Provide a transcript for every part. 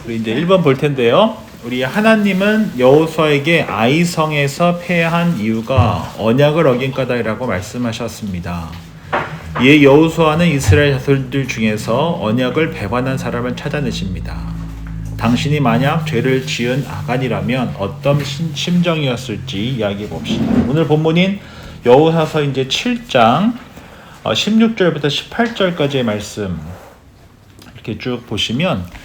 우리 이제 1번 볼 텐데요. 우리 하나님은 여호수아에게 아이성에서 패한 이유가 언약을 어긴 까닭이라고 말씀하셨습니다. 이에 여호수아는 이스라엘 자손들 중에서 언약을 배반한 사람을 찾아내십니다. 당신이 만약 죄를 지은 아간이라면 어떤 심정이었을지 이야기해 봅시다. 오늘 본문인 여호사서 이제 7장 16절부터 18절까지의 말씀 이렇게 쭉 보시면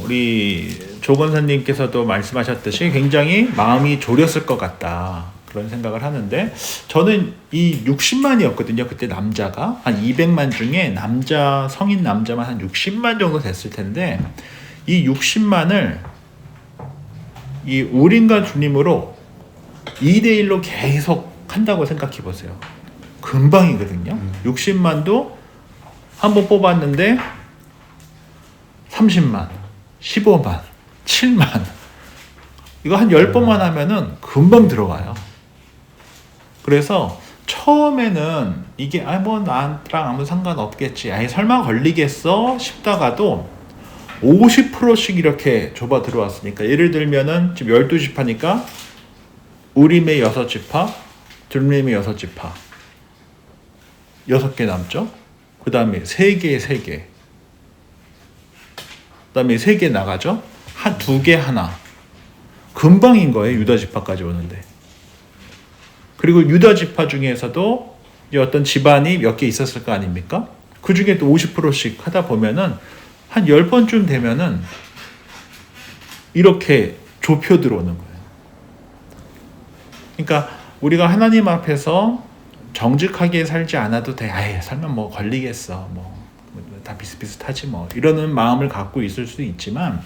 우리 조건사님께서도 말씀하셨듯이 굉장히 마음이 졸였을 것 같다 그런 생각을 하는데, 저는 이 60만이었거든요. 그때 남자가 한 200만 중에 성인 남자만 한 60만 정도 됐을 텐데, 이 60만을 이 우림과 주님으로 2대1로 계속 한다고 생각해 보세요. 금방이거든요. 60만도 한번 뽑았는데 30만, 15만, 7만, 이거 한 10번만 하면은 금방 들어가요. 그래서 처음에는 이게 뭐 나랑 아무 상관없겠지, 설마 걸리겠어 싶다가도 50%씩 이렇게 좁아 들어왔으니까, 예를 들면은 지금 12지파니까 우림의 6지파, 둠림의 6지파 6개 남죠. 그 다음에 3개 그 다음에 3개 나가죠. 한 2개 하나, 금방인 거예요. 유다지파까지 오는데. 그리고 유다지파 중에서도 어떤 집안이 몇 개 있었을 거 아닙니까? 그 중에 또 50%씩 하다 보면은 한 10번쯤 되면은 이렇게 좁혀 들어오는 거예요. 그러니까 우리가 하나님 앞에서 정직하게 살지 않아도 돼. 설마 뭐 걸리겠어. 뭐 다 비슷비슷하지 뭐. 이러는 마음을 갖고 있을 수 있지만,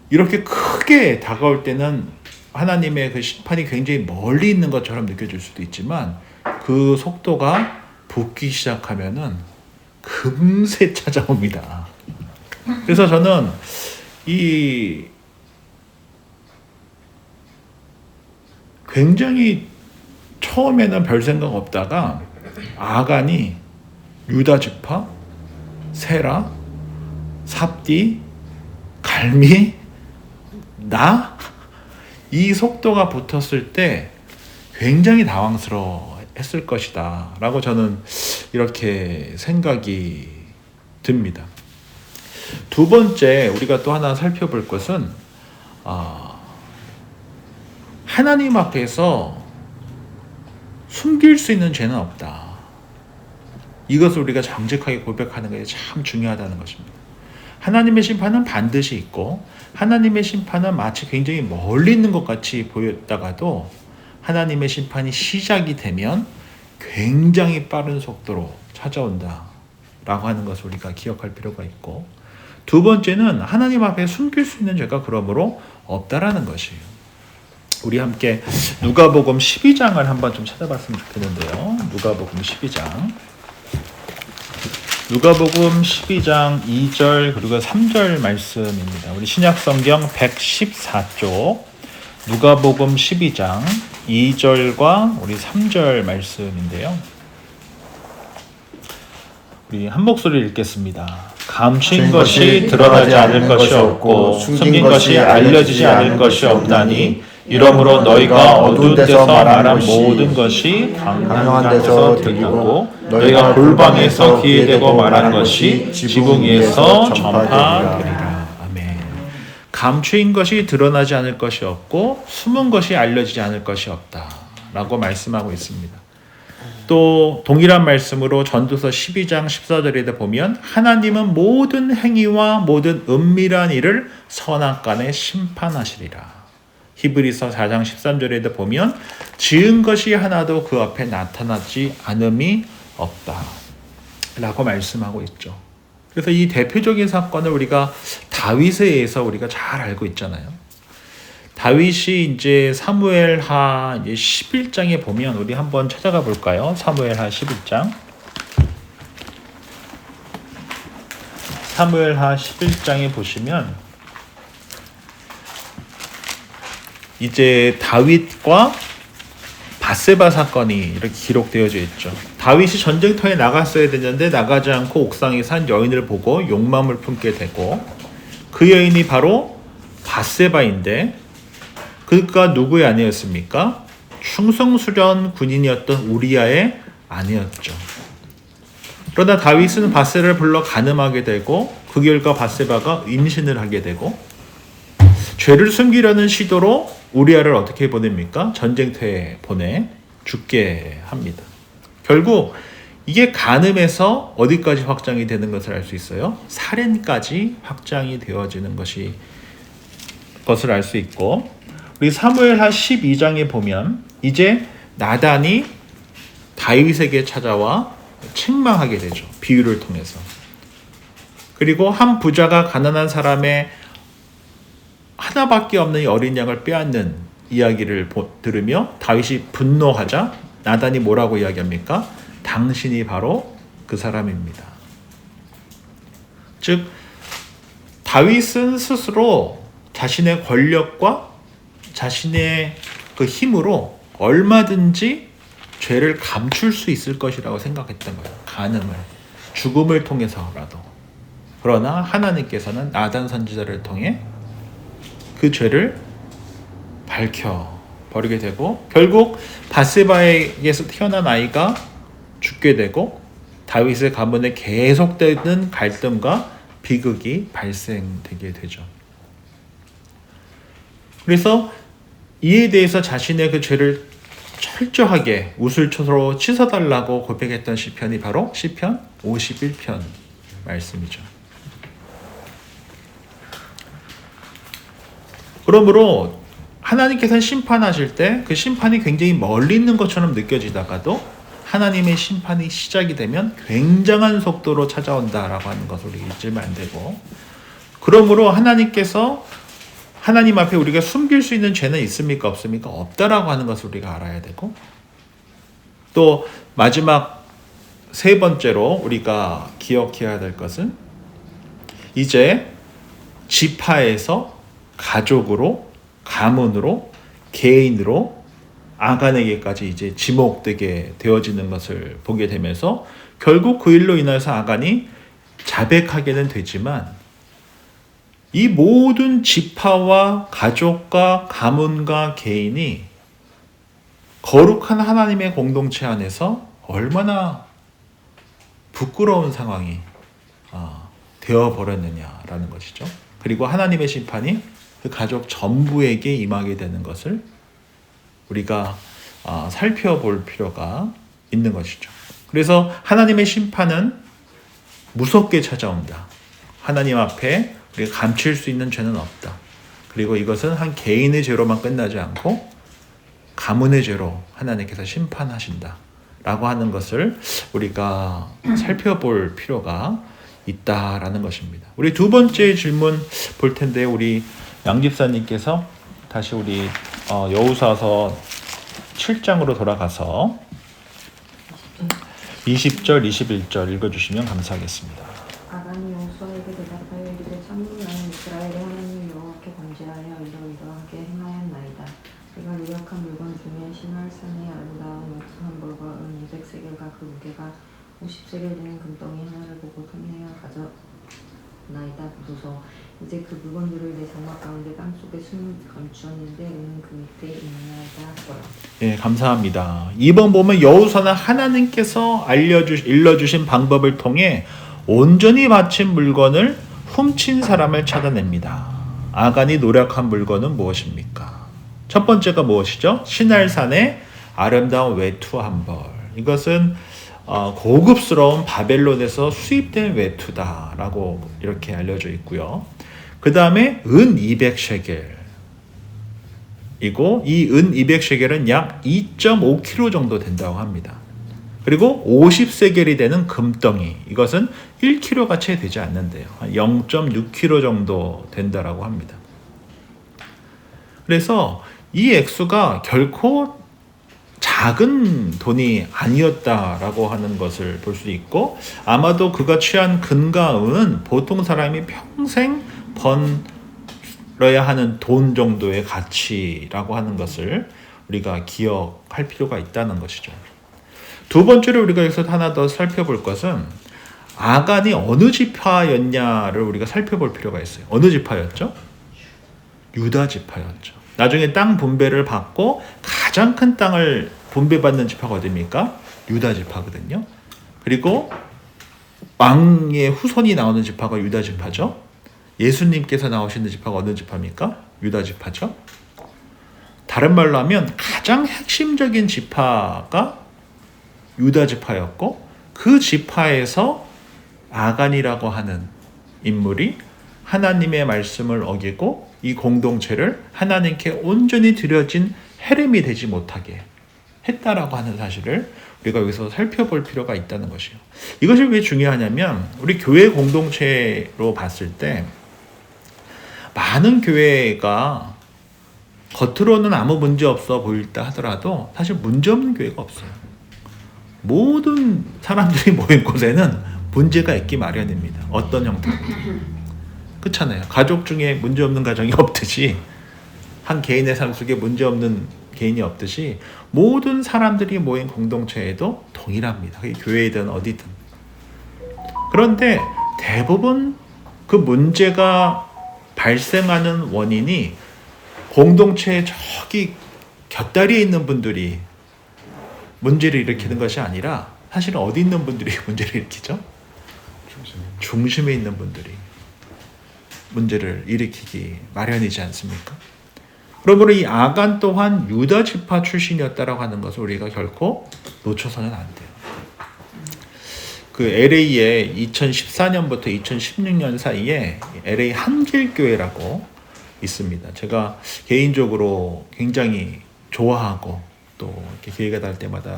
이렇게 크게 다가올 때는 하나님의 그 심판이 굉장히 멀리 있는 것처럼 느껴질 수도 있지만, 그 속도가 붙기 시작하면은 금세 찾아옵니다. 그래서 저는 이 굉장히 처음에는 별 생각 없다가 아간이 유다지파, 세라, 삽디, 갈미, 이 속도가 붙었을 때 굉장히 당황스러워했을 것이다 라고 저는 이렇게 생각이 듭니다. 두 번째, 우리가 또 하나 살펴볼 것은 하나님 앞에서 숨길 수 있는 죄는 없다. 이것을 우리가 정직하게 고백하는 것이 참 중요하다는 것입니다. 하나님의 심판은 반드시 있고, 하나님의 심판은 마치 굉장히 멀리 있는 것 같이 보였다가도 하나님의 심판이 시작이 되면 굉장히 빠른 속도로 찾아온다 라고 하는 것을 우리가 기억할 필요가 있고, 두 번째는 하나님 앞에 숨길 수 있는 죄가 그러므로 없다라는 것이에요. 우리 함께 누가복음 12장을 한번 좀 찾아봤으면 좋겠는데요. 누가복음 12장 12장 2절 그리고 3절 말씀입니다. 우리 신약성경 114쪽 누가복음 12장 2절과 우리 3절 말씀인데요. 우리 한 목소리 읽겠습니다. 감추인 것이 드러나지 않을 것이 없고 숨긴 것이 알려지지 않을 것이 없나니, 이러므로 너희가 어두운 데서 말하는 모든 것이 광명한 데서 들리고, 너희가 골방에서 귀에 대고 말하는 것이 지붕 위에서 전파되리라. 아멘. 감추인 것이 드러나지 않을 것이 없고 숨은 것이 알려지지 않을 것이 없다 라고 말씀하고 있습니다. 또 동일한 말씀으로 전도서 12장 14절에 보면, 하나님은 모든 행위와 모든 은밀한 일을 선악간에 심판하시리라. 히브리서 4장 13절에도 보면, 지은 것이 하나도 그 앞에 나타나지 않음이 없다 라고 말씀하고 있죠. 그래서 이 대표적인 사건을 우리가 다윗에 의해서 우리가 잘 알고 있잖아요. 다윗이 이제 사무엘하 11장에 보면, 우리 한번 찾아가 볼까요? 사무엘하 11장. 사무엘하 11장에 보시면 이제 다윗과 밧세바 사건이 이렇게 기록되어져 있죠. 다윗이 전쟁터에 나갔어야 되는데 나가지 않고 옥상에 산 여인을 보고 욕망을 품게 되고, 그 여인이 바로 밧세바인데 그가 누구의 아내였습니까? 충성스러운 군인이었던 우리아의 아내였죠. 그러나 다윗은 밧세바를 불러 간음하게 되고 그 결과 밧세바가 임신을 하게 되고 죄를 숨기려는 시도로 우리아를 어떻게 보냅니까? 전쟁터에 보내 죽게 합니다. 결국 이게 간음에서 어디까지 확장이 되는 것을 알 수 있어요? 살인까지 확장이 되어지는 것을 알 수 있고 우리 사무엘하 12장에 보면 이제 나단이 다윗에게 찾아와 책망하게 되죠. 비유를 통해서. 그리고 한 부자가 가난한 사람의 하나밖에 없는 어린 양을 빼앗는 이야기를 들으며 다윗이 분노하자 나단이 뭐라고 이야기합니까? 당신이 바로 그 사람입니다. 즉 다윗은 스스로 자신의 권력과 자신의 그 힘으로 얼마든지 죄를 감출 수 있을 것이라고 생각했던 거예요. 간음을, 죽음을 통해서라도. 그러나 하나님께서는 나단 선지자를 통해 그 죄를 밝혀버리게 되고 결국 밧세바에게서 태어난 아이가 죽게 되고 다윗의 가문에 계속되는 갈등과 비극이 발생되게 되죠. 그래서 이에 대해서 자신의 그 죄를 철저하게 우슬초로 씻어달라고 고백했던 시편이 바로 시편 51편 말씀이죠. 그러므로 하나님께서는 심판하실 때 그 심판이 굉장히 멀리 있는 것처럼 느껴지다가도 하나님의 심판이 시작이 되면 굉장한 속도로 찾아온다라고 하는 것을 우리 잊으면 안 되고 그러므로 하나님께서 하나님 앞에 우리가 숨길 수 있는 죄는 있습니까? 없습니까? 없다라고 하는 것을 우리가 알아야 되고 또 마지막 세 번째로 우리가 기억해야 될 것은 이제 지파에서 가족으로 가문으로 개인으로 아간에게까지 이제 지목되게 되어지는 것을 보게 되면서 결국 그 일로 인해서 아간이 자백하게는 되지만 이 모든 지파와 가족과 가문과 개인이 거룩한 하나님의 공동체 안에서 얼마나 부끄러운 상황이 되어버렸느냐라는 것이죠. 그리고 하나님의 심판이 그 가족 전부에게 임하게 되는 것을 우리가 살펴볼 필요가 있는 것이죠. 그래서 하나님의 심판은 무섭게 찾아온다. 하나님 앞에 우리가 감출 수 있는 죄는 없다. 그리고 이것은 한 개인의 죄로만 끝나지 않고 가문의 죄로 하나님께서 심판하신다. 라고 하는 것을 우리가 살펴볼 필요가 있다라는 것입니다. 우리 두 번째 질문 볼 텐데 우리 양 집사님께서 다시 우리 여호수아서 7장으로 돌아가서 20절, 21절 읽어주시면 감사하겠습니다. 아간이 여호수아에게 대답하여 이르되 참으로 나는 이스라엘의 하나님 여호와께 범죄하여 이러이러하게 행하였나이다. 내가 노력한 물건 중에 시날산의 아름다운 외투 한 벌과 은 200세겔과 그 무게가 50세겔 되는 금덩이 하나를 보고 탐내어 가져나이다 보소서. 이제 그 물건들을 내 장막 가운데 땅 속에 감추었는데 은은 그 밑에 있나이다 하더라. 예, 감사합니다. 이번 보면 여호수아는 하나님께서 일러주신 방법을 통해 온전히 바친 물건을 훔친 사람을 찾아냅니다. 아간이 노력한 물건은 무엇입니까? 첫 번째가 무엇이죠? 시날산의 아름다운 외투 한 벌. 이것은 고급스러운 바벨론에서 수입된 외투다라고 이렇게 알려져 있고요. 그 다음에 은 200셰겔. 이고 이 은 200셰겔은 약 2.5kg 정도 된다고 합니다. 그리고 50세겔이 되는 금덩이. 이것은 1kg가 채 되지 않는데요. 0.6kg 정도 된다라고 합니다. 그래서 이 액수가 결코 작은 돈이 아니었다라고 하는 것을 볼 수 있고 아마도 그가 취한 금과 은은 보통 사람이 평생 번러야 하는 돈 정도의 가치라고 하는 것을 우리가 기억할 필요가 있다는 것이죠. 두 번째로 우리가 여기서 하나 더 살펴볼 것은 아간이 어느 지파였냐를 우리가 살펴볼 필요가 있어요. 어느 지파였죠? 유다 지파였죠. 나중에 땅 분배를 받고 가장 큰 땅을 분배받는 지파가 어디입니까? 유다 지파거든요. 그리고 왕의 후손이 나오는 지파가 유다 지파죠. 예수님께서 나오시는 지파가 어느 지파입니까? 유다 지파죠. 다른 말로 하면 가장 핵심적인 지파가 유다 지파였고 그 지파에서 아간이라고 하는 인물이 하나님의 말씀을 어기고 이 공동체를 하나님께 온전히 드려진 헤름이 되지 못하게 했다라고 하는 사실을 우리가 여기서 살펴볼 필요가 있다는 것이요. 이것이 왜 중요하냐면 우리 교회 공동체로 봤을 때 많은 교회가 겉으로는 아무 문제 없어 보일다 하더라도 사실 문제 없는 교회가 없어요. 모든 사람들이 모인 곳에는 문제가 있기 마련입니다. 어떤 형태로. 그렇잖아요. 가족 중에 문제 없는 가정이 없듯이 한 개인의 삶 속에 문제 없는 개인이 없듯이 모든 사람들이 모인 공동체에도 동일합니다. 그게 교회이든 어디든. 그런데 대부분 그 문제가 발생하는 원인이 공동체의 저기 곁다리에 있는 분들이 문제를 일으키는 것이 아니라 사실 어디 있는 분들이 문제를 일으키죠? 중심에 있는 분들이 문제를 일으키기 마련이지 않습니까? 그러므로 이 아간 또한 유다 지파 출신이었다라고 하는 것을 우리가 결코 놓쳐서는 안 돼요. 그 LA에 2014년부터 2016년 사이에 LA 한길교회라고 있습니다. 제가 개인적으로 굉장히 좋아하고 또 이렇게 기회가 날 때마다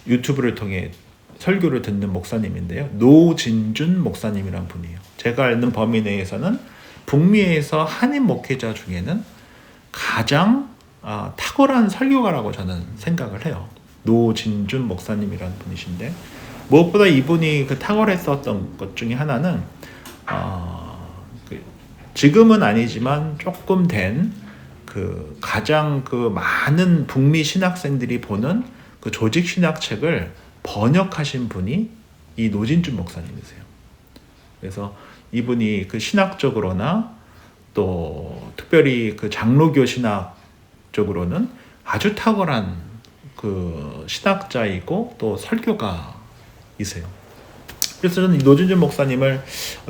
유튜브를 통해 설교를 듣는 목사님인데요. 노진준 목사님이란 분이에요. 제가 아는 범위 내에서는 북미에서 한인 목회자 중에는 가장 탁월한 설교가라고 저는 생각을 해요. 노진준 목사님이라는 분이신데 무엇보다 이분이 그 탁월했었던 것 중에 하나는 지금은 아니지만 조금 된 그 가장 그 많은 북미 신학생들이 보는 그 조직 신학책을 번역하신 분이 이 노진준 목사님이세요. 그래서 이분이 그 신학적으로나 또 특별히 그 장로교 신학 쪽으로는 아주 탁월한 그 신학자이고 또 설교가이세요. 그래서 저는 이 노진준 목사님을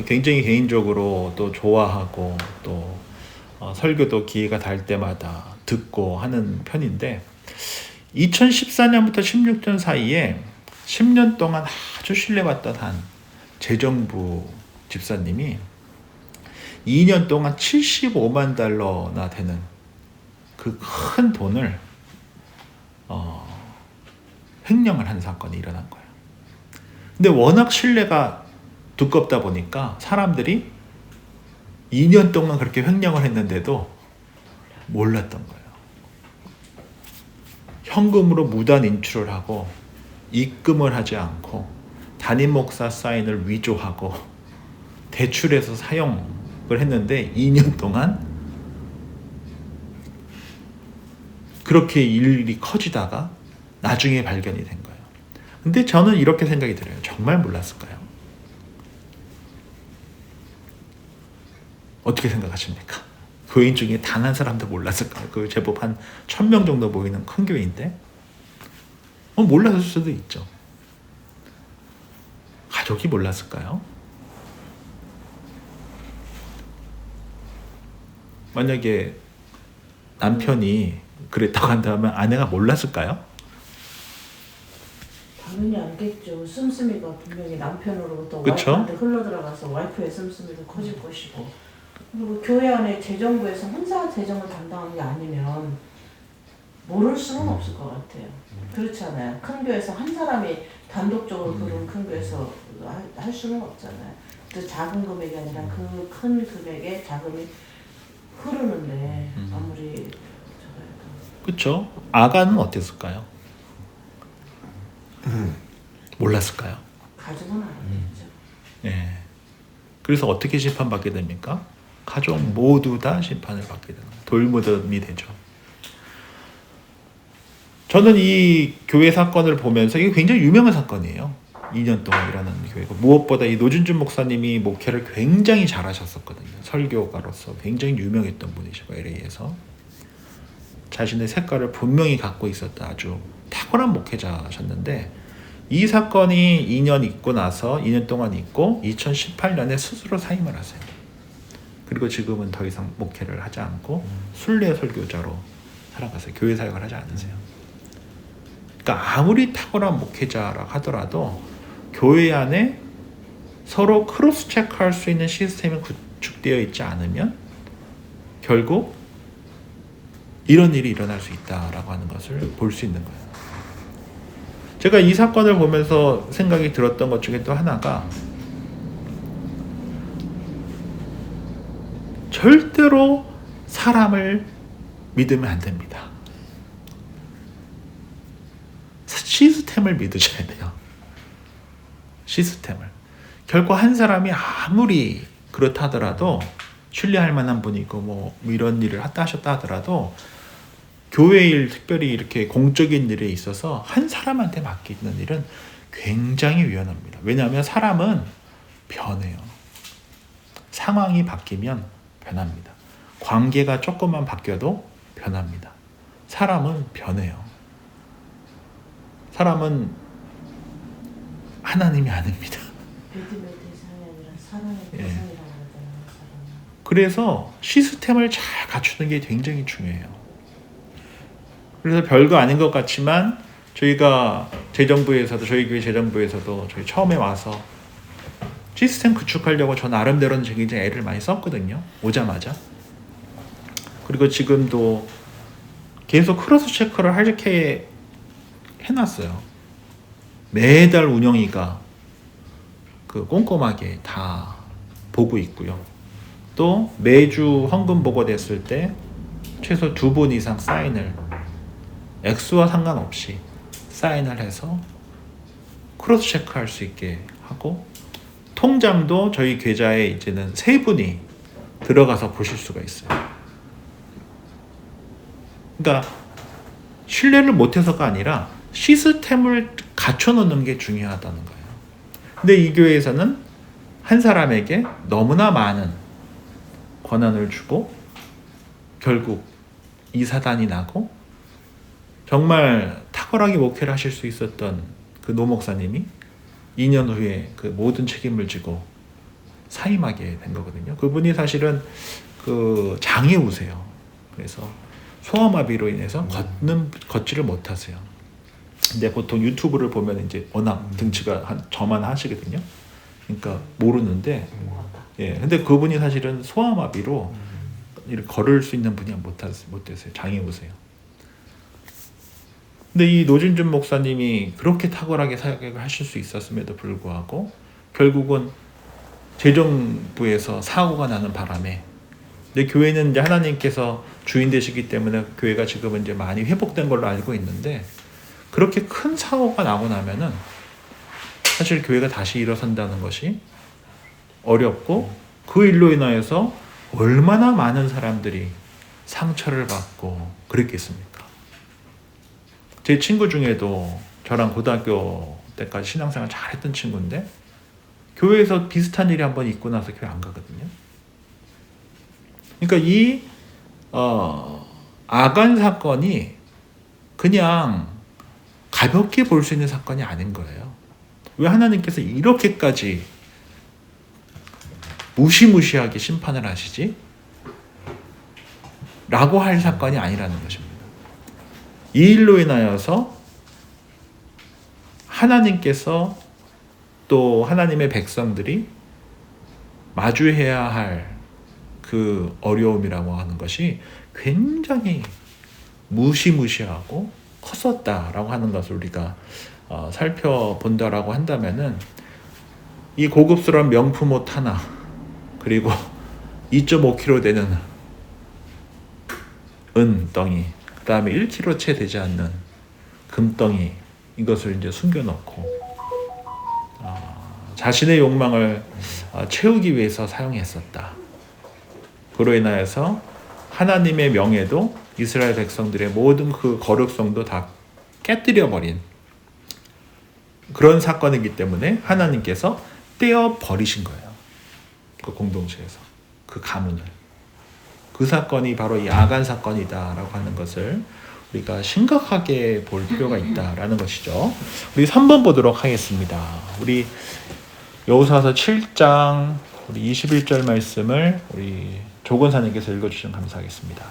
굉장히 개인적으로 또 좋아하고 또 설교도 기회가 될 때마다 듣고 하는 편인데 2014년부터 16년 사이에 10년 동안 아주 신뢰받던 한 재정부 집사님이 2년 동안 75만 달러나 되는 그 큰 돈을 횡령을 한 사건이 일어난 거예요. 근데 워낙 신뢰가 두껍다 보니까 사람들이 2년 동안 그렇게 횡령을 했는데도 몰랐던 거예요. 현금으로 무단 인출을 하고 입금을 하지 않고 담임 목사 사인을 위조하고 대출해서 사용을 했는데 2년 동안 그렇게 일이 커지다가 나중에 발견이 된 거예요. 근데 저는 이렇게 생각이 들어요. 정말 몰랐을까요? 어떻게 생각하십니까? 교인 중에 단 한 사람도 몰랐을까요? 그 제법 한 1000명 정도 모이는 큰 교회인데 몰랐을 수도 있죠. 가족이 몰랐을까요? 만약에 남편이 그랬다고 한다면 아내가 몰랐을까요? 당연히 알겠죠. 씀씀이가 분명히 남편으로부터 그쵸? 와이프한테 흘러들어가서 와이프의 씀씀이도 커질 것이고 그리고 교회 안에 재정부에서 혼자 재정을 담당하는 게 아니면 모를 수는 없을 것 같아요. 그렇잖아요. 큰 교회에서 한 사람이 단독적으로 그런 큰 교회에서 할 수는 없잖아요. 그 작은 금액이 아니라 그 큰 금액의 자금이 흐르는데 아무리 그렇죠. 아간은 어땠을까요? 몰랐을까요? 가족은 알았겠죠. 네. 그래서 어떻게 심판받게 됩니까? 가족 모두 다 심판을 받게 되는 거예요. 돌무덤이 되죠. 저는 이 교회 사건을 보면서 이게 굉장히 유명한 사건이에요. 2년 동안 일어나는 교회고, 무엇보다 이 노준준 목사님이 목회를 굉장히 잘하셨었거든요. 설교가로서 굉장히 유명했던 분이시고, LA에서 자신의 색깔을 분명히 갖고 있었던 아주 탁월한 목회자셨는데, 이 사건이 2년 있고 나서 2년 동안 있고 2018년에 스스로 사임을 하세요. 그리고 지금은 더 이상 목회를 하지 않고 순례 설교자로 살아가세요. 교회 사역을 하지 않으세요. 그러니까 아무리 탁월한 목회자라 하더라도 교회 안에 서로 크로스 체크할 수 있는 시스템이 구축되어 있지 않으면 결국 이런 일이 일어날 수 있다라고 하는 것을 볼 수 있는 거예요. 제가 이 사건을 보면서 생각이 들었던 것 중에 또 하나가, 절대로 사람을 믿으면 안 됩니다. 시스템을 믿으셔야 돼요. 시스템을. 결코 한 사람이 아무리 그렇다 하더라도, 신뢰할 만한 분이고 뭐 이런 일을 하다 하셨다 하더라도, 교회 일, 특별히 이렇게 공적인 일에 있어서 한 사람한테 맡기는 일은 굉장히 위험합니다. 왜냐하면 사람은 변해요. 상황이 바뀌면 변합니다. 관계가 조금만 바뀌어도 변합니다. 사람은 변해요. 사람은 하나님이 아닙니다. 베드베드 이상이 아니라 사랑의 대상이라고 하잖아요. 그래서 시스템을 잘 갖추는 게 굉장히 중요해요. 그래서 별거 아닌 것 같지만, 저희가 재정부에서도, 저희 교회 재정부에서도 저희 처음에 와서 시스템 구축하려고 저 나름대로는 굉장히 애를 많이 썼거든요. 오자마자. 그리고 지금도 계속 크로스 체크를 이렇게 해놨어요. 매달 운영위가 그 꼼꼼하게 다 보고 있고요. 또 매주 헌금 보고됐을 때 최소 2분 이상 사인을, 액수와 상관없이 사인을 해서 크로스 체크할 수 있게 하고, 통장도 저희 계좌에 이제는 3분이 들어가서 보실 수가 있어요. 그러니까 신뢰를 못해서가 아니라 시스템을 갖춰놓는 게 중요하다는 거예요. 근데 이 교회에서는 한 사람에게 너무나 많은 권한을 주고 결국 이 사단이 나고, 정말 탁월하게 목회를 하실 수 있었던 그 노 목사님이 2년 후에 그 모든 책임을 지고 사임하게 된 거거든요. 그분이 사실은 그 장애우세요. 그래서 소아마비로 인해서 걷지를 못하세요. 근데 보통 유튜브를 보면 이제 워낙 등치가 한 저만 하시거든요. 그러니까 모르는데, 예, 근데 그분이 사실은 소아마비로 이렇게 걸을 수 있는 분이 못되세요. 장애우세요. 근데 이 노준준 목사님이 그렇게 탁월하게 사역을 하실 수 있었음에도 불구하고 결국은 재정부에서 사고가 나는 바람에, 근데 교회는 이제 하나님께서 주인 되시기 때문에 교회가 지금은 이제 많이 회복된 걸로 알고 있는데, 그렇게 큰 사고가 나고 나면은 사실 교회가 다시 일어선다는 것이 어렵고, 그 일로 인하여서 얼마나 많은 사람들이 상처를 받고 그랬겠습니까? 제 친구 중에도 저랑 고등학교 때까지 신앙생활 잘했던 친구인데, 교회에서 비슷한 일이 한번 있고 나서 교회 안 가거든요. 그러니까 이 아간 사건이 그냥 가볍게 볼 수 있는 사건이 아닌 거예요. 왜 하나님께서 이렇게까지 무시무시하게 심판을 하시지? 라고 할 사건이 아니라는 것입니다. 이 일로 인하여서 하나님께서 또 하나님의 백성들이 마주해야 할 그 어려움이라고 하는 것이 굉장히 무시무시하고 컸었다라고 하는 것을 우리가 살펴본다라고 한다면은, 이 고급스러운 명품 옷 하나, 그리고 2.5kg 되는 은덩이, 그 다음에 1kg 채 되지 않는 금덩이, 이것을 이제 숨겨놓고 자신의 욕망을 채우기 위해서 사용했었다. 그로 인하여서 하나님의 명예도, 이스라엘 백성들의 모든 그 거룩성도 다 깨뜨려버린 그런 사건이기 때문에 하나님께서 떼어 버리신 거예요. 그 공동체에서 그 가문을. 그 사건이 바로 이 아간 사건이다라고 하는 것을 우리가 심각하게 볼 필요가 있다라는 것이죠. 우리 3번 보도록 하겠습니다. 우리 여호수아서 7장 우리 21절 말씀을 우리 조건사님께서 읽어주시면 감사하겠습니다.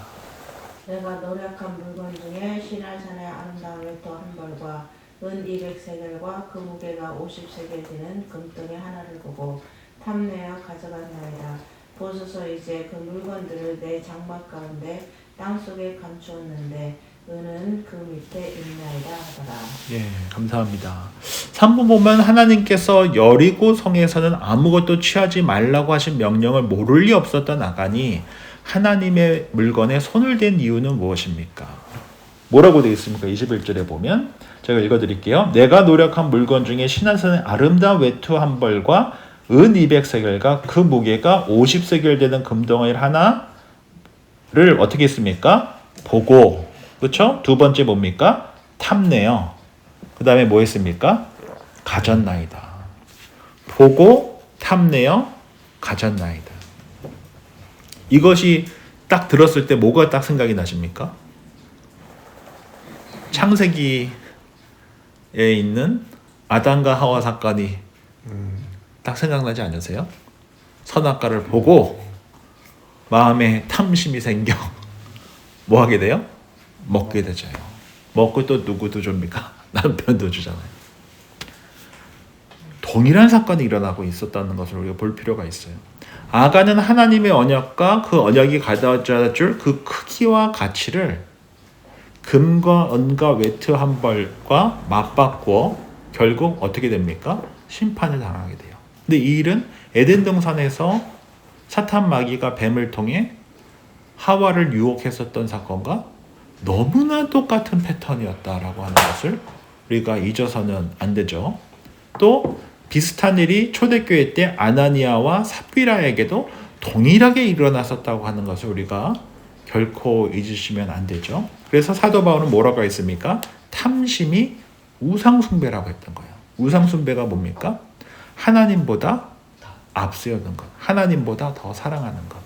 내가 노력한 물건 중에 시날산의 아름다운 외투 한 벌과 은 200세겔과 그 무게가 50세겔 되는 금덩이 하나를 보고 탐내어 가져갔나이다. 보소서 이제 그 물건들을 내 장막 가운데 땅속에 감추었는데 은은 그 밑에 있나이다 하더라. 예, 감사합니다. 3번 보면 하나님께서 여리고 성에서는 아무것도 취하지 말라고 하신 명령을 모를 리 없었던 아간이 하나님의 물건에 손을 댄 이유는 무엇입니까? 뭐라고 되어 있습니까? 21절에 보면 제가 읽어드릴게요. 내가 노력한 물건 중에 시나산의 아름다운 외투 한 벌과 은 200세겔과 그 무게가 50세겔 되는 금덩어리 하나를 어떻게 했습니까? 보고, 그렇죠? 두 번째 뭡니까? 탐내요. 그 다음에 뭐 했습니까? 가졌나이다. 보고 탐내요. 가졌나이다. 이것이 딱 들었을 때 뭐가 딱 생각이 나십니까? 창세기에 있는 아담과 하와 사건이 딱 생각나지 않으세요? 선악과를 보고 마음에 탐심이 생겨 뭐 하게 돼요? 먹게 되죠. 먹고 또 누구도 줍니까? 남편도 주잖아요. 동일한 사건이 일어나고 있었다는 것을 우리가 볼 필요가 있어요. 아간은 하나님의 언약과 그 언약이 가져다 줄 그 크기와 가치를 금과 은과 외투 한 벌과 맞바꾸어 결국 어떻게 됩니까? 심판을 당하게 돼요. 근데 이 일은 에덴 동산에서 사탄 마귀가 뱀을 통해 하와를 유혹했었던 사건과 너무나 똑같은 패턴이었다라고 하는 것을 우리가 잊어서는 안 되죠. 또 비슷한 일이 초대교회 때 아나니아와 삽비라에게도 동일하게 일어났었다고 하는 것을 우리가 결코 잊으시면 안 되죠. 그래서 사도 바울은 뭐라고 했습니까? 탐심이 우상숭배라고 했던 거예요. 우상숭배가 뭡니까? 하나님보다 앞세우는 것, 하나님보다 더 사랑하는 것.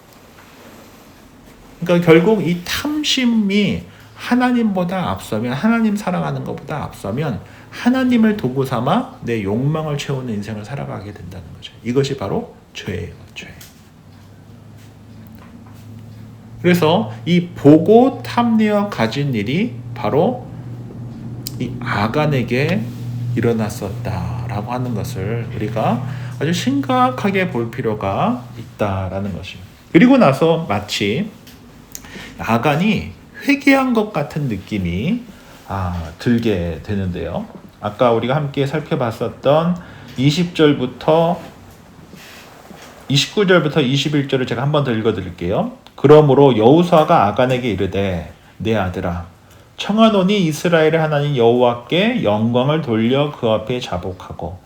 그러니까 결국 이 탐심이 하나님보다 앞서면, 하나님 사랑하는 것보다 앞서면 하나님을 도구 삼아 내 욕망을 채우는 인생을 살아가게 된다는 거죠. 이것이 바로 죄예요, 죄. 그래서 이 보고 탐내어 가진 일이 바로 이 아간에게 일어났었다라고 하는 것을 우리가 아주 심각하게 볼 필요가 있다라는 것이에요. 그리고 나서 마치 아간이 회개한 것 같은 느낌이 들게 되는데요. 아까 우리가 함께 살펴봤었던 20절부터 29절부터 21절을 제가 한 번 더 읽어드릴게요. 그러므로 여호수아가 아간에게 이르되 내 아들아 청하노니 이스라엘의 하나님 여호와께 영광을 돌려 그 앞에 자복하고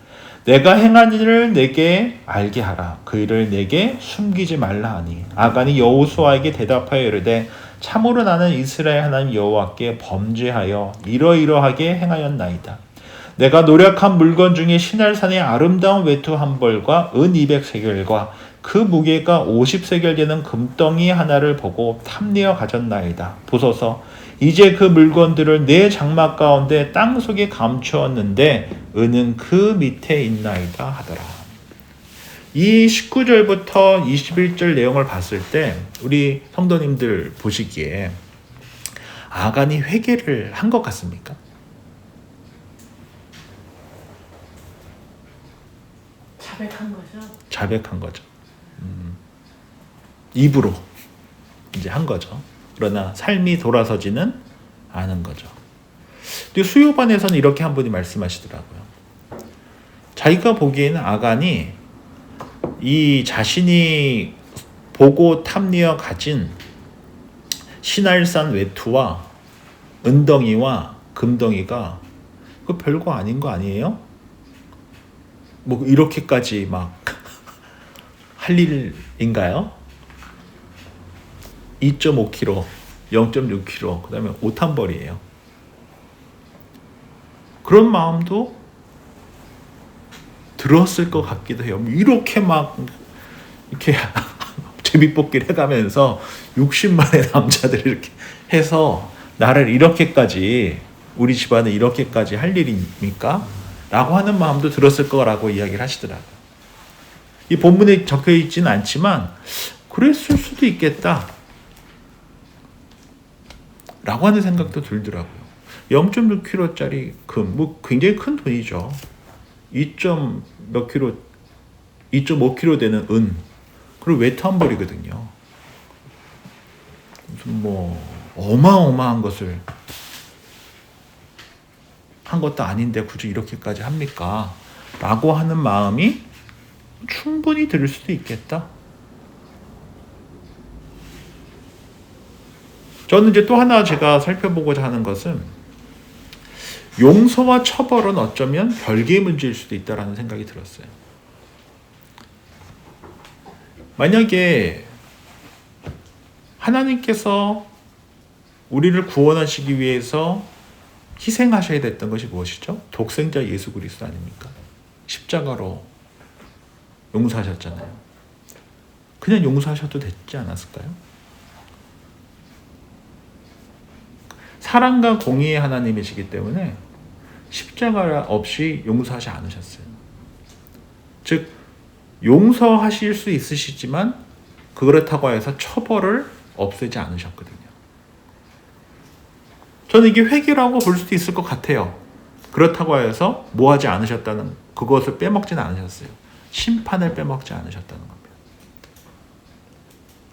내가 행한 일을 내게 알게 하라. 그 일을 내게 숨기지 말라 하니 아간이 여호수아에게 대답하여 이르되 참으로 나는 이스라엘 하나님 여호와께 범죄하여 이러이러하게 행하였나이다. 내가 노력한 물건 중에 시날산의 아름다운 외투 한 벌과 은 200세겔과 그 무게가 50세겔 되는 금덩이 하나를 보고 탐내어 가졌나이다. 보소서 이제 그 물건들을 내 장막 가운데 땅속에 감추었는데 은은 그 밑에 있나이다 하더라. 이 19절부터 21절 내용을 봤을 때 우리 성도님들 보시기에 아간이 회개를 한 것 같습니까? 자백한 거죠. 자백한 거죠. 입으로 이제 한 거죠. 그러나 삶이 돌아서지는 않은 거죠. 근데 수요반에서는 이렇게 한 분이 말씀하시더라고요. 자기가 보기에는 아간이 이 자신이 보고 탐내어 가진 시날산 외투와 은덩이와 금덩이가 그 별거 아닌 거 아니에요? 뭐 이렇게까지 막 할 일인가요? 2.5kg, 0.6kg, 그 다음에 옷 한 벌이에요. 그런 마음도 들었을 것 같기도 해요. 이렇게 막 이렇게 제비뽑기를 해가면서 60만의 남자들을 이렇게 해서 나를 이렇게까지 우리 집안을 이렇게까지 할 일입니까? 라고 하는 마음도 들었을 거라고 이야기를 하시더라고요. 이 본문에 적혀 있지는 않지만 그랬을 수도 있겠다 라고 하는 생각도 들더라고요. 0.6kg짜리 금, 뭐 굉장히 큰 돈이죠. 2.5kg 되는 은, 그리고 웨트 한 벌이거든요. 무슨 뭐 어마어마한 것을 한 것도 아닌데 굳이 이렇게까지 합니까? 라고 하는 마음이 충분히 들을 수도 있겠다. 저는 이제 또 하나 제가 살펴보고자 하는 것은 용서와 처벌은 어쩌면 별개의 문제일 수도 있다라는 생각이 들었어요. 만약에 하나님께서 우리를 구원하시기 위해서 희생하셔야 됐던 것이 무엇이죠? 독생자 예수 그리스도 아닙니까? 십자가로 용서하셨잖아요. 그냥 용서하셔도 됐지 않았을까요? 사랑과 공의의 하나님이시기 때문에 십자가 없이 용서하지 않으셨어요. 즉 용서하실 수 있으시지만 그렇다고 해서 처벌을 없애지 않으셨거든요. 저는 이게 회개라고 볼 수도 있을 것 같아요. 그렇다고 해서 뭐 하지 않으셨다는, 그것을 빼먹지는 않으셨어요. 심판을 빼먹지 않으셨다는 겁니다.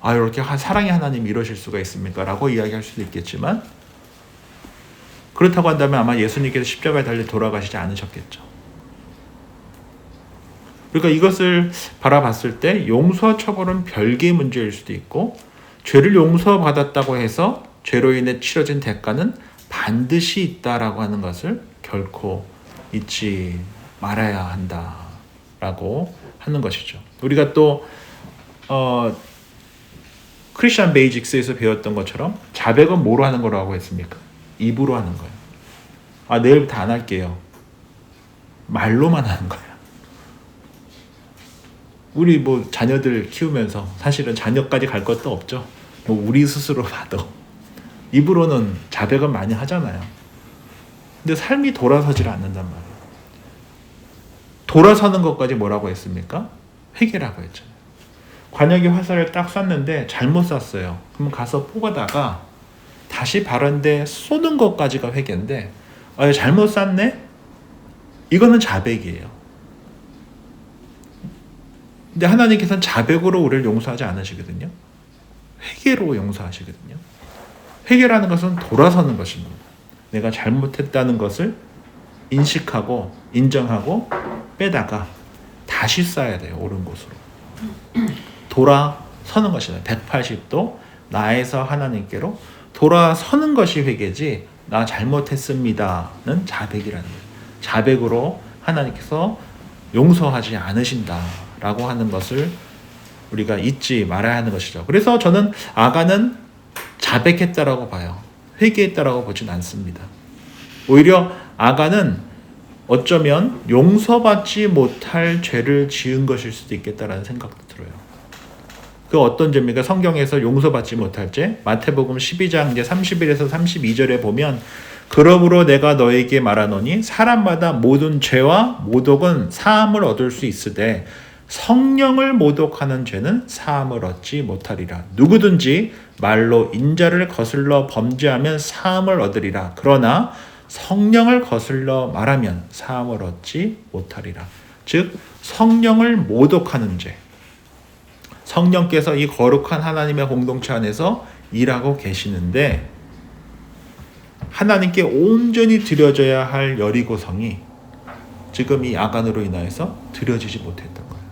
아, 이렇게 사랑의 하나님이 이러실 수가 있습니까? 라고 이야기할 수도 있겠지만 그렇다고 한다면 아마 예수님께서 십자가에 달려 돌아가시지 않으셨겠죠. 그러니까 이것을 바라봤을 때 용서와 처벌은 별개의 문제일 수도 있고, 죄를 용서받았다고 해서 죄로 인해 치러진 대가는 반드시 있다라고 하는 것을 결코 잊지 말아야 한다라고 하는 것이죠. 우리가 또 크리스천 베이직스에서 배웠던 것처럼 자백은 뭐로 하는 거라고 했습니까? 입으로 하는 거예요. 아, 내일부터 안 할게요. 말로만 하는 거예요. 우리 뭐 자녀들 키우면서 사실은 자녀까지 갈 것도 없죠. 뭐 우리 스스로 봐도 입으로는 자백은 많이 하잖아요. 근데 삶이 돌아서질 않는단 말이에요. 돌아서는 것까지 뭐라고 했습니까? 회개라고 했잖아요. 관역이 화살을 딱 쐈는데 잘못 쐈어요. 그럼 가서 포가다가 다시 바른데 쏘는 것까지가 회개인데, 잘못 쐈네? 이거는 자백이에요. 근데 하나님께서는 자백으로 우리를 용서하지 않으시거든요. 회개로 용서하시거든요. 회개라는 것은 돌아서는 것입니다. 내가 잘못했다는 것을 인식하고 인정하고 빼다가 다시 쏴야 돼요. 옳은 곳으로. 돌아서는 것이다. 180도 나에서 하나님께로 돌아서는 것이 회개지, 나 잘못했습니다는 자백이라는 거예요. 자백으로 하나님께서 용서하지 않으신다라고 하는 것을 우리가 잊지 말아야 하는 것이죠. 그래서 저는 아간은 자백했다라고 봐요. 회개했다라고 보진 않습니다. 오히려 아간은 어쩌면 용서받지 못할 죄를 지은 것일 수도 있겠다라는 생각도 들어요. 그 어떤 죄입니까? 성경에서 용서받지 못할 죄, 마태복음 12장 이제 31에서 32절에 보면, 그러므로 내가 너에게 말하노니 사람마다 모든 죄와 모독은 사함을 얻을 수 있으되 성령을 모독하는 죄는 사함을 얻지 못하리라. 누구든지 말로 인자를 거슬러 범죄하면 사함을 얻으리라. 그러나 성령을 거슬러 말하면 사함을 얻지 못하리라. 즉 성령을 모독하는 죄. 성령께서 이 거룩한 하나님의 공동체 안에서 일하고 계시는데 하나님께 온전히 드려져야 할 여리고성이 지금 이 아간으로 인하여서 드려지지 못했던 거예요.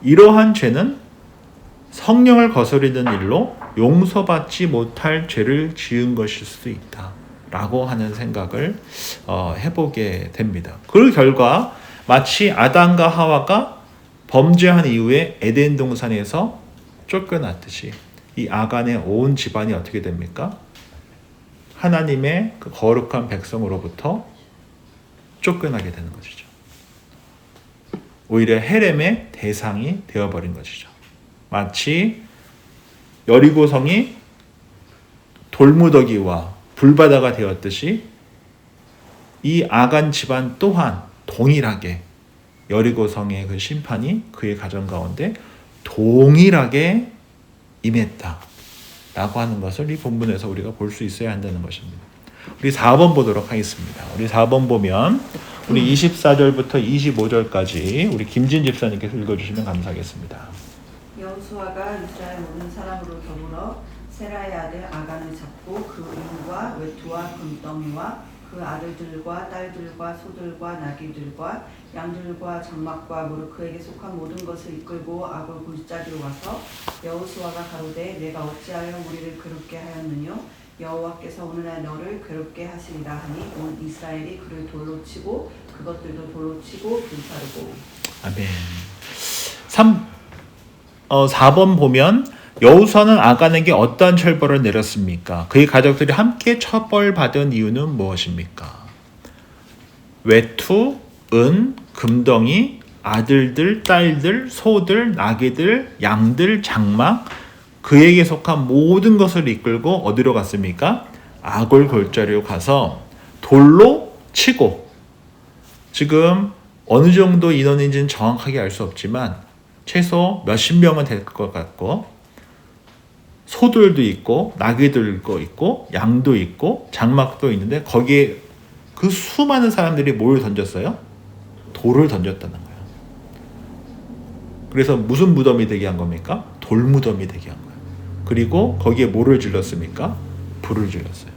이러한 죄는 성령을 거스르는 일로 용서받지 못할 죄를 지은 것일 수도 있다라고 하는 생각을 해보게 됩니다. 그 결과 마치 아담과 하와가 범죄한 이후에 에덴 동산에서 쫓겨났듯이 이 아간의 온 집안이 어떻게 됩니까? 하나님의 그 거룩한 백성으로부터 쫓겨나게 되는 것이죠. 오히려 헤렘의 대상이 되어버린 것이죠. 마치 여리고성이 돌무더기와 불바다가 되었듯이 이 아간 집안 또한 동일하게 여리고성의 그 심판이 그의 가정 가운데 동일하게 임했다라고 하는 것을 이 본문에서 우리가 볼 수 있어야 한다는 것입니다. 우리 4번 보도록 하겠습니다. 우리 4번 보면 우리 24절부터 25절까지 우리 김진 집사님께서 읽어주시면 감사하겠습니다. 여호수아가 이스라엘 모든 사람으로 더불어 세라의 아들 아간을 잡고 그 인과 외투와 금덩이와 그 아들들과 딸들과 소들과 나귀들과 양들과 장막과 무릇 그에게 속한 모든 것을 이끌고 아골 골짜기로 와서 여호수아가 가로되 내가 어찌하여 우리를 괴롭게 하였느뇨 여호와께서 오늘날 너를 괴롭게 하시리라 하니 온 이스라엘이 그를 돌로 치고 그것들도 돌로 치고 불사르고. 아멘. 4번 보면 여호수아는 아간에게 어떠한 처벌을 내렸습니까? 그의 가족들이 함께 처벌받은 이유는 무엇입니까? 외투, 은, 금덩이, 아들들, 딸들, 소들, 나귀들, 양들, 장막, 그에게 속한 모든 것을 이끌고 어디로 갔습니까? 아골 골짜기로 가서 돌로 치고, 지금 어느 정도 인원인지는 정확하게 알 수 없지만 최소 몇십 명은 될 것 같고, 소들도 있고 나귀들도 있고 양도 있고 장막도 있는데 거기에 그 수많은 사람들이 뭘 던졌어요? 돌을 던졌다는 거예요. 그래서 무슨 무덤이 되게 한 겁니까? 돌 무덤이 되게 한 거예요. 그리고 거기에 뭐를 질렀습니까? 불을 질렀어요.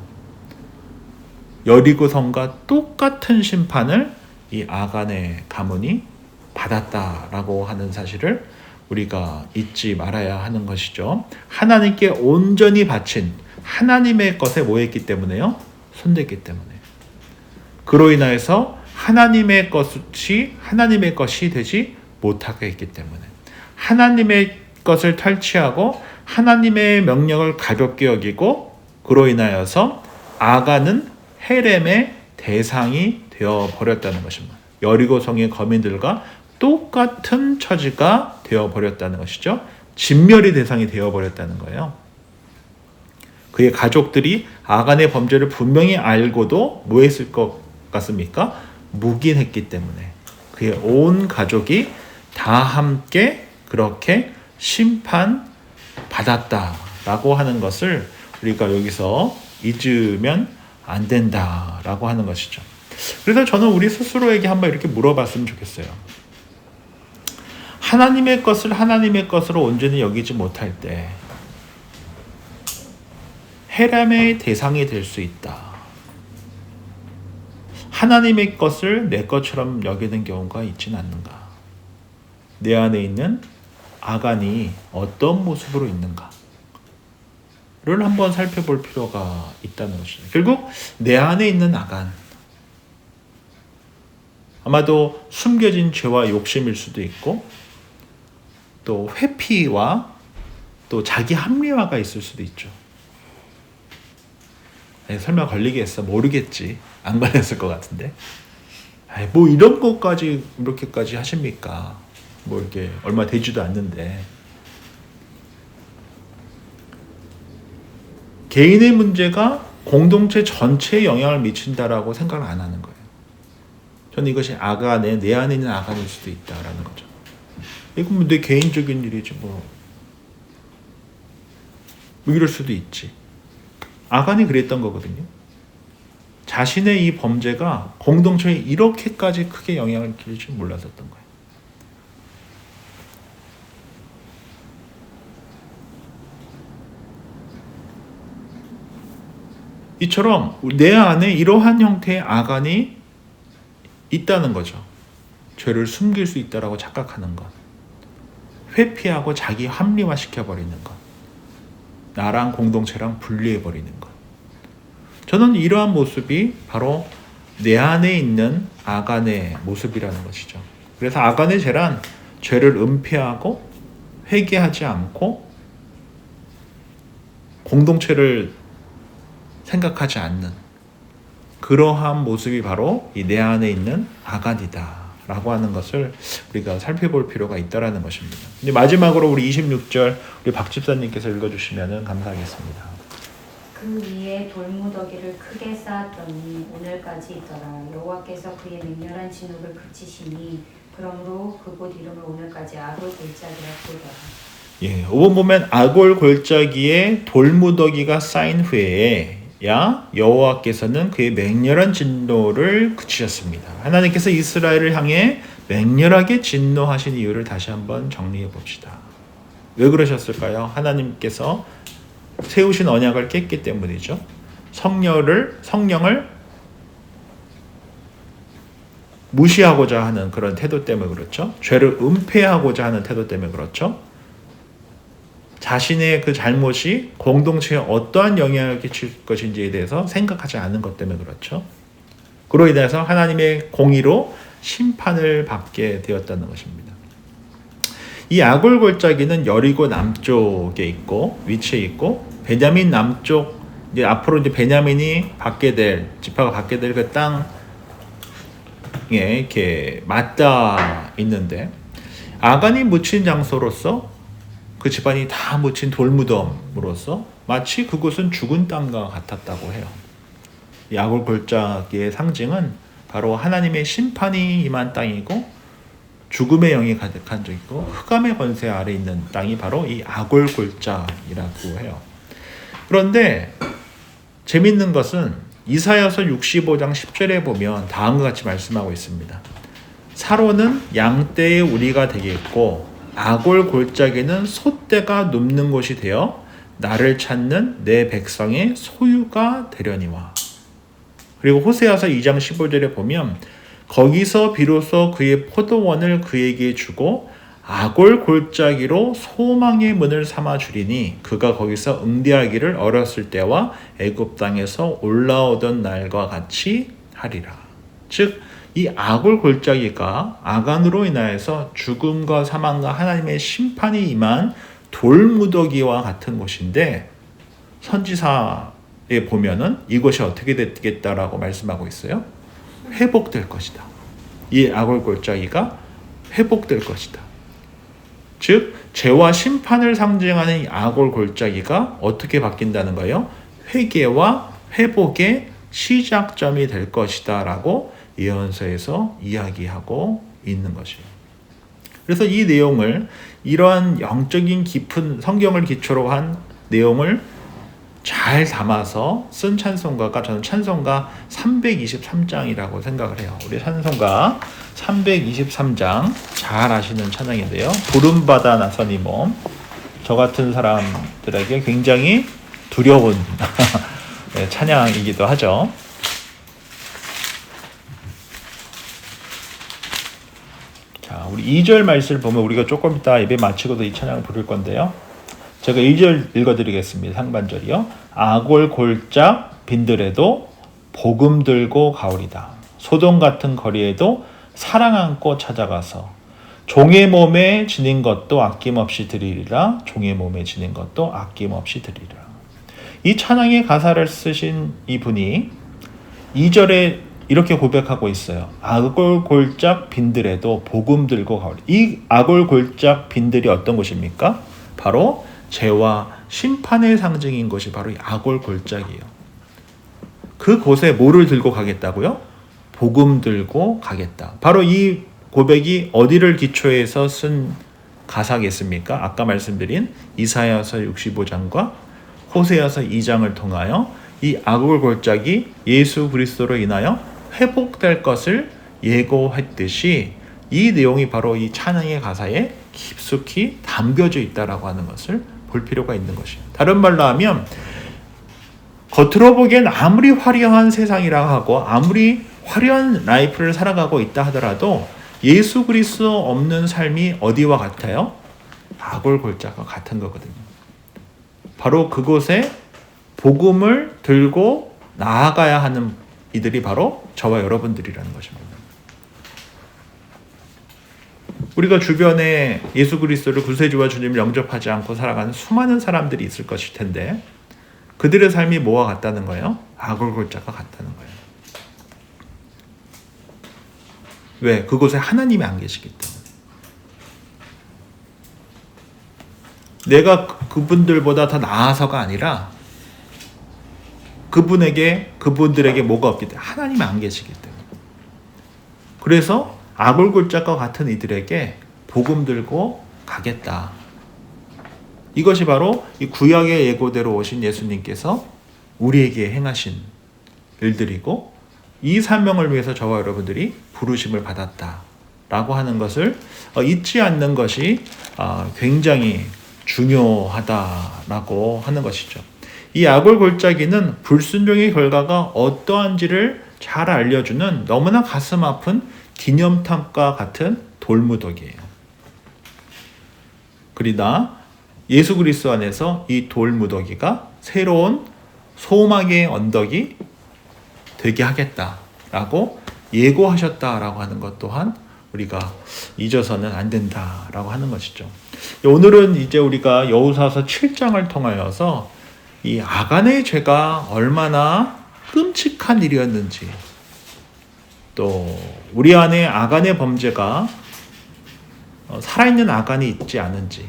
여리고성과 똑같은 심판을 이 아간의 가문이 받았다라고 하는 사실을 우리가 잊지 말아야 하는 것이죠. 하나님께 온전히 바친 하나님의 것에 뭐 했기 때문에요? 손댔기 때문에. 그로 인하여서 하나님의 것이 되지 못하게 했기 때문에. 하나님의 것을 탈취하고 하나님의 명령을 가볍게 여기고 그로 인하여서 아간은 헤렘의 대상이 되어 버렸다는 것입니다. 여리고성의 거민들과 똑같은 처지가 되어버렸다는 것이죠. 진멸의 대상이 되어버렸다는 거예요. 그의 가족들이 아간의 범죄를 분명히 알고도 뭐 했을 것 같습니까? 묵인했기 때문에 그의 온 가족이 다 함께 그렇게 심판받았다라고 하는 것을 우리가 여기서 잊으면 안 된다라고 하는 것이죠. 그래서 저는 우리 스스로에게 한번 이렇게 물어봤으면 좋겠어요. 하나님의 것을 하나님의 것으로 온전히 여기지 못할 때 헤렘의 대상이 될 수 있다. 하나님의 것을 내 것처럼 여기는 경우가 있지는 않는가? 내 안에 있는 아간이 어떤 모습으로 있는가를 한번 살펴볼 필요가 있다는 것이죠. 결국 내 안에 있는 아간, 아마도 숨겨진 죄와 욕심일 수도 있고 또 회피와 또 자기 합리화가 있을 수도 있죠. 설마 걸리겠어? 모르겠지. 안 걸렸을 것 같은데. 뭐 이런 것까지 이렇게까지 하십니까? 뭐 이렇게 얼마 되지도 않는데. 개인의 문제가 공동체 전체에 영향을 미친다라고 생각을 안 하는 거예요. 저는 이것이 아간의 내 안에 있는 아간일 수도 있다라는 거죠. 이건 내 개인적인 일이지 뭐 이럴 수도 있지. 아간이 그랬던 거거든요. 자신의 이 범죄가 공동체에 이렇게까지 크게 영향을 끼칠 줄 몰랐었던 거예요. 이처럼 내 안에 이러한 형태의 아간이 있다는 거죠. 죄를 숨길 수 있다라고 착각하는 것. 회피하고 자기 합리화 시켜버리는 것. 나랑 공동체랑 분리해버리는 것. 저는 이러한 모습이 바로 내 안에 있는 아간의 모습이라는 것이죠. 그래서 아간의 죄란 죄를 은폐하고 회개하지 않고 공동체를 생각하지 않는 그러한 모습이 바로 이 내 안에 있는 아간이다 라고 하는 것을 우리가 살펴볼 필요가 있다라는 것입니다. 이제 마지막으로 우리 26절 우리 박 집사님께서 읽어주시면 감사하겠습니다. 그 위에 돌무더기를 크게 쌓았더니 오늘까지 있더라. 여호와께서 그의 맹렬한 진노를 그치시니 그러므로 그곳 이름을 오늘까지 아골 골짜기라 부르더라. 예, 5번 보면 아골 골짜기에 돌무더기가 쌓인 후에 여호와께서는 그의 맹렬한 진노를 그치셨습니다. 하나님께서 이스라엘을 향해 맹렬하게 진노하신 이유를 다시 한번 정리해 봅시다. 왜 그러셨을까요? 하나님께서 세우신 언약을 깼기 때문이죠. 성령을 무시하고자 하는 그런 태도 때문에 그렇죠. 죄를 은폐하고자 하는 태도 때문에 그렇죠. 자신의 그 잘못이 공동체에 어떠한 영향을 끼칠 것인지에 대해서 생각하지 않은 것 때문에 그렇죠. 그로 인해서 하나님의 공의로 심판을 받게 되었다는 것입니다. 이 아골 골짜기는 여리고 남쪽에 있고 위치해 있고 베냐민 남쪽 이제 앞으로 이제 베냐민이 지파가 받게 될 그 땅에 이렇게 맞닿아 있는데 아간이 묻힌 장소로서 그 집안이 다 묻힌 돌무덤으로서 마치 그곳은 죽은 땅과 같았다고 해요. 이 아골 골짜기의 상징은 바로 하나님의 심판이 임한 땅이고 죽음의 영이 가득한 적이고 흑암의 권세 아래 있는 땅이 바로 이 아골 골짜기라고 해요. 그런데 재밌는 것은 이사야서 65장 10절에 보면 다음과 같이 말씀하고 있습니다. 사로는 양떼의 우리가 되겠고 아골 골짜기는 소떼가 눕는 곳이 되어 나를 찾는 내 백성의 소유가 되려니와. 그리고 호세아서 2장 15절에 보면 거기서 비로소 그의 포도원을 그에게 주고 아골 골짜기로 소망의 문을 삼아 주리니 그가 거기서 응대하기를 어렸을 때와 애굽 땅에서 올라오던 날과 같이 하리라. 즉 이 아골 골짜기가 아간으로 인하여서 죽음과 사망과 하나님의 심판이 임한 돌무더기와 같은 곳인데 선지사에 보면은 이것이 어떻게 되겠다라고 말씀하고 있어요. 회복될 것이다. 이 아골 골짜기가 회복될 것이다. 즉 죄와 심판을 상징하는 이 아골 골짜기가 어떻게 바뀐다는 거예요? 회개와 회복의 시작점이 될 것이다 라고 예언서에서 이야기하고 있는 것이에요. 그래서 이 내용을 이러한 영적인 깊은 성경을 기초로 한 내용을 잘 담아서 쓴 찬송가가 저는 찬송가 323장이라고 생각을 해요. 우리 찬송가 323장 잘 아시는 찬양인데요. 부름받아 나선 이 몸, 저 같은 사람들에게 굉장히 두려운 찬양이기도 하죠. 자, 우리 2절 말씀을 보면 우리가 조금 이따 예배 마치고도 이 찬양을 부를 건데요. 제가 1절 읽어드리겠습니다. 상반절이요. 아골 골짝 빈들에도 복음 들고 가오리다. 소돔 같은 거리에도 사랑 안고 찾아가서 종의 몸에 지닌 것도 아낌없이 드리리라. 종의 몸에 지닌 것도 아낌없이 드리리라. 이 찬양의 가사를 쓰신 이분이 2절에 이렇게 고백하고 있어요. 아골 골짝 빈들에도 복음 들고 가오리. 이 아골 골짝 빈들이 어떤 곳입니까? 바로 죄와 심판의 상징인 것이 바로 이 아골 골짜기예요. 그곳에 뭐를 들고 가겠다고요? 복음 들고 가겠다. 바로 이 고백이 어디를 기초해서 쓴 가사겠습니까? 아까 말씀드린 이사야서 65장과 호세아서 2장을 통하여 이 아골 골짜기 예수 그리스도로 인하여 회복될 것을 예고했듯이 이 내용이 바로 이 찬양의 가사에 깊숙이 담겨져 있다라고 하는 것을 볼 필요가 있는 것이에요. 다른 말로 하면 겉으로 보기엔 아무리 화려한 세상이라 하고 아무리 화려한 라이프를 살아가고 있다 하더라도 예수 그리스도 없는 삶이 어디와 같아요? 아골 골짜기와 같은 거거든요. 바로 그곳에 복음을 들고 나아가야 하는 이들이 바로 저와 여러분들이라는 것입니다. 우리가 주변에 예수 그리스도를 구세주와 주님을 영접하지 않고 살아가는 수많은 사람들이 있을 것일 텐데 그들의 삶이 뭐와 같다는 거예요? 아골 골짜기가 같다는 거예요. 왜? 그곳에 하나님이 안 계시기 때문에. 내가 그분들보다 더 나아서가 아니라 그분들에게 뭐가 없기 때문에 하나님이 안 계시기 때문에. 그래서 아골골짝과 같은 이들에게 복음 들고 가겠다. 이것이 바로 이 구약의 예고대로 오신 예수님께서 우리에게 행하신 일들이고 이 사명을 위해서 저와 여러분들이 부르심을 받았다라고 하는 것을 잊지 않는 것이 굉장히 중요하다라고 하는 것이죠. 이 아골골짜기는 불순종의 결과가 어떠한지를 잘 알려주는 너무나 가슴 아픈 기념탑과 같은 돌무더기예요. 그러나 예수 그리스도 안에서 이 돌무더기가 새로운 소망의 언덕이 되게 하겠다라고 예고하셨다라고 하는 것 또한 우리가 잊어서는 안 된다라고 하는 것이죠. 오늘은 이제 우리가 여호수아서 7장을 통하여서 이 아간의 죄가 얼마나 끔찍한 일이었는지, 또 우리 안에 아간의 범죄가 살아있는 아간이 있지 않은지,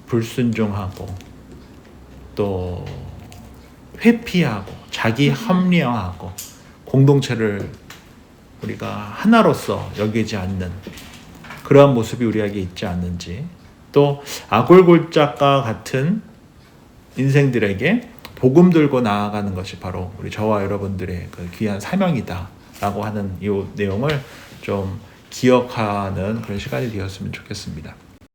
불순종하고 또 회피하고 자기 합리화하고 공동체를 우리가 하나로서 여기지 않는 그러한 모습이 우리에게 있지 않는지, 또 아골골짝과 같은 인생들에게 복음 들고 나아가는 것이 바로 우리 저와 여러분들의 그 귀한 사명이다라고 하는 이 내용을 좀 기억하는 그런 시간이 되었으면 좋겠습니다.